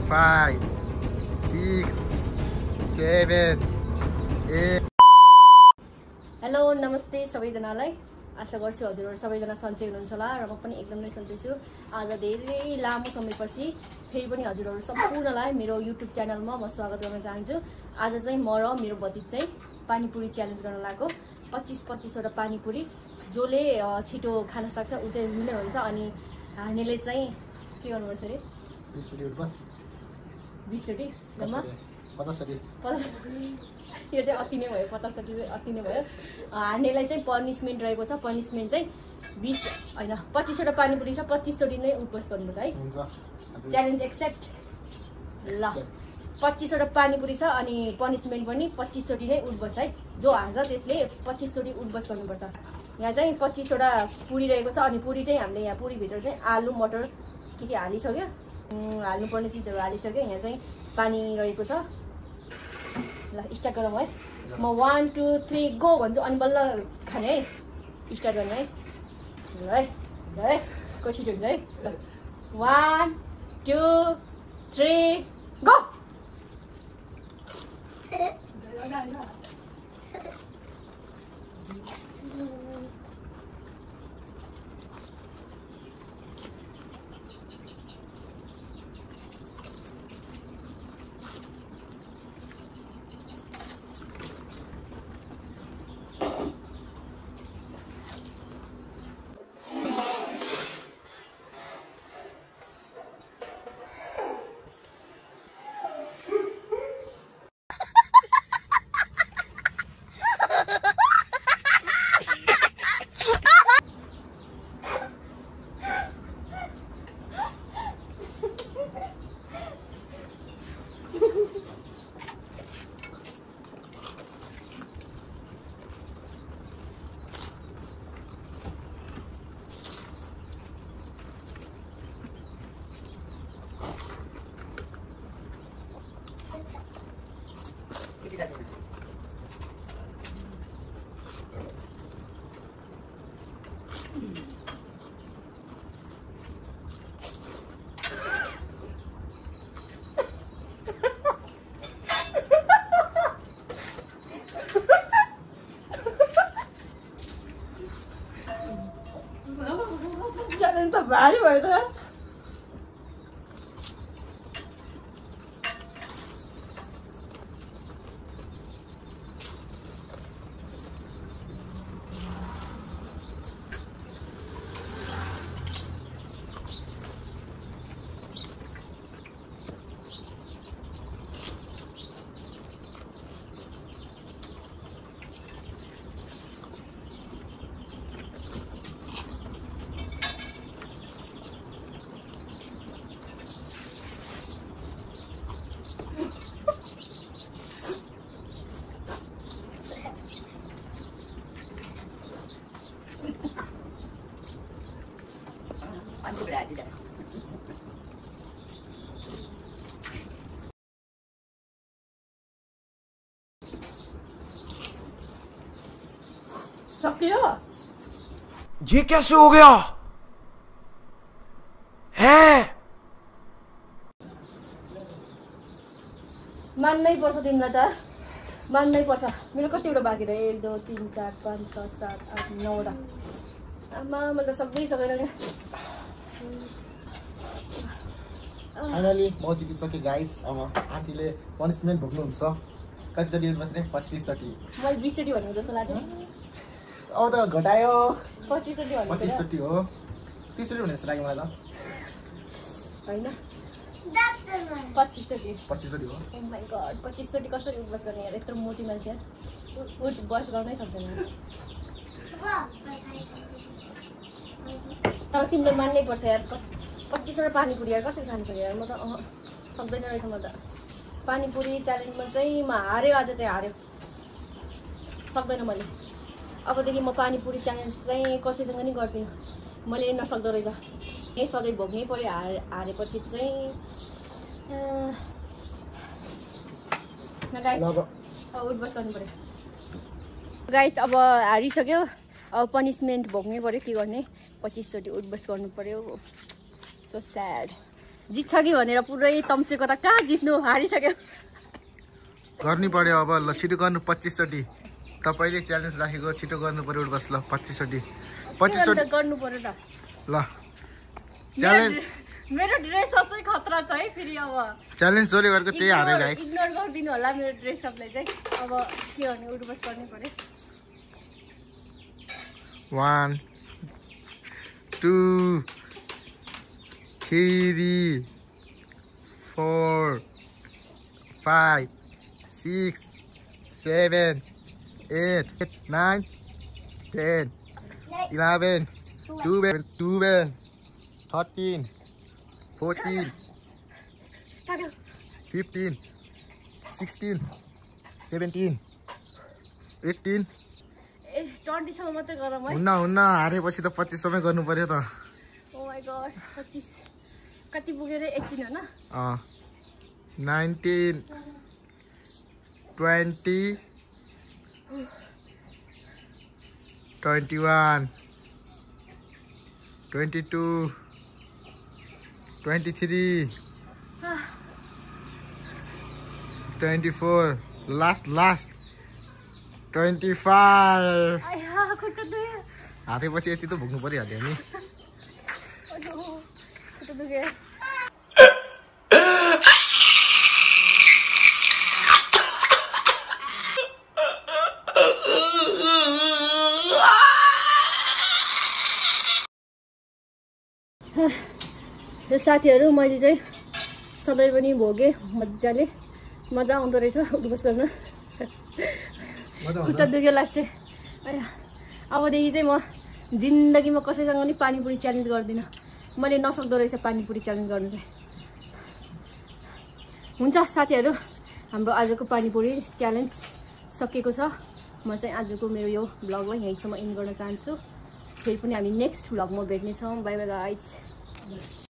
Five, 6, 7, 8. Hello नमस्ते सबैजनालाई आशा गर्छु हजुरहरु सबैजना सन्चै हुनुहुन्छ होला र म पनि एकदम नै सन्चै छु। आज धेरै लामो समयपछि फेरि पनि हजुरहरु सम्पूर्णलाई मेरो YouTube च्यानलमा म स्वागत गर्न चाहन्छु। आज चाहिँ म र मेरो भतिज चाहिँ पानीपुरी च्यालेन्ज गर्न लागेको। 25 वटा पानीपुरी जसले छिटो खान सक्छ उ चाहिँ विनर हुन्छ अनि हार्नेले चाहिँ के गर्नुपर्छ रे 20 चोटी बस 20 चोटी जम्मा 50 चोटी यो चाहिँ अति नै भयो 50 चोटी अति नै भयो। हार्नेलाई चाहिँ पनिशमेन्ट रहेको छ। पनिशमेन्ट चाहिँ 20 हैन 25 वटा पानीपुरी छ 25 चोटी नै उठबस गर्नुपर्छ है। हुन्छ च्यालेन्ज एक्सेप्ट। ल 25 वटा पानीपुरी छ अनि पनिशमेन्ट पनि 25 चोटी नै उठबस है। जो हार्छ त्यसले 25 चोटी उठबस गर्नुपर्छ। यहाँ चाहिँ 25 वटा पुरी रहेको छ अनि पुरी चाहिँ हामीले यहाँ पुरी भित्र चाहिँ आलु मटर के हालिसक्यो हाल्नुपर्ने चिजहरू हालिसक्यो। यहाँ चाहिँ पानी रहेको छ। ल स्टार्ट गरौँ है। म 1 2 3 गो भन्छु अनि बल्ल खाने है। स्टार्ट गर्ने है। ल है कोसिस हुन्छ है। 1 2 3 गो। च्यालेन्ज त भारी भयो त। ये कैसे हो गया है? मान्नै पर्छ तिमीलाई त मान्नै पर्छ। मेरो कतिवटा बाँकी रह्यो 1 2 3 4 5 6 7 8 9 वटा। आमा मैले त सबै सकेन क्या। फाइनली म जितिसकेँ गाइज। अब आन्टीले पनिसमेन्ट भोग्नुहुन्छ। कति चोटी बस्ने 25 चोटी। मैले 20 चोटी भनेको जस्तो लाग्यो। अब त घटायो 25 चोटी भनेको 25 चोटी हो 30 चोटी भने जस्तो लाग्यो मलाई त हैन 25 चोटी 25 चोटी हो। ओ माय गॉड 25 चोटी कसरी उठबस गर्ने यार। यत्रो मोटी मान्छे उठबस गर्नै सक्दैन। तर तिमीले मान्नै पर्छ यार। 25 वटा पानीपुरी यार कसरी खान सक्यो यार। म त सक्दैन रहेछ म त। पानीपुरी च्यालेन्जमा चाहिँ म हार्यो। आज चाहिँ हार्यो सक्दैन मैले। अबदेखि म पानीपुरी च्यालेन्ज चाहिँ कसैसँग नि गर्दिनँ। मैले नसक्दो रहेछ। सधैँ भोग्नै पर्यो। हारेपछि चाहिँ उठबस गर्नु पर्यो गाइस। अब हारिसक्यो, अब पनिसमेन्ट भोग्नै पर्यो। के गर्ने, 25 चोटि उठबस गर्नु पर्यो। So sad. जित्छ कि भनेर पुरै तम्सेको त कहाँ जित्नु, हारिसक्यो। गर्नै पर्यो अब। ल छिटो गर्नु 25 चोटि। तपाईले च्यालेन्ज राखेको, छिटो गर्नु पर्यो उठबस। ल 25 चोटि 25 चोटि गर्नु पर्यो त। ल च्यालेन्ज। मेरो ड्रेस अप चाहिँ खतरा छ है फेरि। अब च्यालेन्ज जसले गरेको त्यही हार्यो गाइस। इग्नोर गरिदिनु होला मेरो ड्रेस अपलाई चाहिँ। अब के गर्ने, उठबस गर्नै पर्यो। 1 2 3 4 5 6 7 8 9 10 11 12 13 14 15 16 17 18 20 सम्म मात्रै गरौँ है। हुन्न हारेपछि त 25 सम्मै गर्नु पर्यो त। ओ माय गॉड 25 कति पुग्यो रे? 18 हैन? 19 20 21 22 23 24 लास्ट 25 आया खुट्टा दुख्यो। हारेपछि यति त भोग्नु परिहाल्यो नि। खुट्टा दुख्यो। साथीहरू मैले चाहिँ सबै पनि भोगेँ मजाले। मजा आउँदो रहेछ उठबस गर्न। खुट्टा दुख्यो लास्टै। अबदेखि चाहिँ म जिन्दगीमा कसैसँग पनि पानीपुरी च्यालेन्ज गर्दिनँ। मैले नसक्दो रहेछ पानीपुरी च्यालेन्ज गर्नु चाहिँ। हुन्छ साथीहरू, हाम्रो आजको पानीपुरी च्यालेन्ज सकिएको छ। म चाहिँ आजको मेरो यो भ्लगलाई यहीँसम्म एन्ड गर्न चाहन्छु। फेरि पनि हामी नेक्स्ट भ्लगमा भेट्नेछौँ। Bye bye guys.